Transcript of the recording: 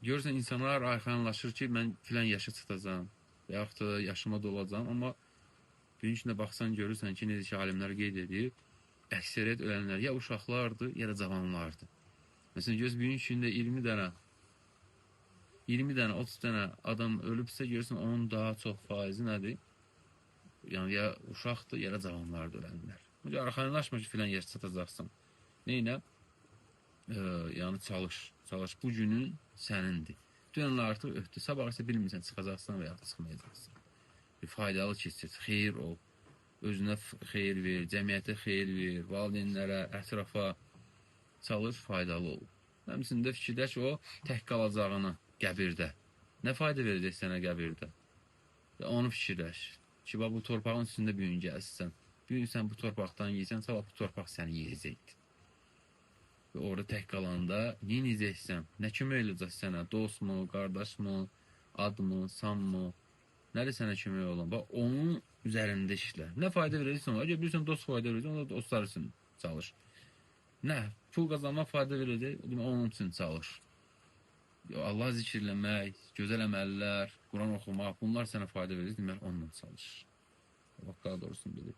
Görürsən insanlar arxanlaşır ki, mən filan yaşa çatacağam və yaxud da yaşıma dolacağam, amma günün içində baxsan görürsən ki, necə ki alimlər qeyd edir, əksəriyyət ölənlər ya uşaqlardır, ya da cavanlardır. Məsələn, göz günün içində 20 dənə, 30 dənə adam ölübsə, görürsən onun daha çox faizi nədir? Yəni ya uşaqdır, ya da cavanlardır ölənlər. Arxanlaşma ki, filan yaşa çatacaqsan. Neynə? Yəni çalış. Bu günün sənindir. Dünən artıq ötdü. Sabah isə bilmirsən çıxacaqsan və ya çıxmayacaqsan. Faydalı keçir, xeyir ol. Özünə xeyir ver, cəmiyyətə xeyir ver, valideynlərə, ətrafa çalış, faydalı ol. Həmçində fikirləş o tək qalacağını qəbirdə. Nə fayda verəcək sənə qəbirdə? Onu fikirləş. Ki, bu torpağın üstündə bir gün gəlsən. Bir gün sən bu torpaqdan yeysən, sabah bu torpaq səni yeyəcəkdir. Və orada tək qalanda yeyəcəksən, nə kömək eləyəcək sənə? Dostmu, qardaşmı, admı, sanmı? Nədir sənə kömək olan? Bax, onun üzərində işlə. Nə fayda verəcəksən? Əgər bilirsən, dost fayda verəcək, onda dostlar üçün çalış. Nə? Pul qazanmaq fayda verəcək, onun üçün çalış. Allah zikirləmək, gözəl əməllər, Quran oxumaq, bunlar sənə fayda verəcək, deməli, onunla çalış. Allah daha doğrusunu bilir.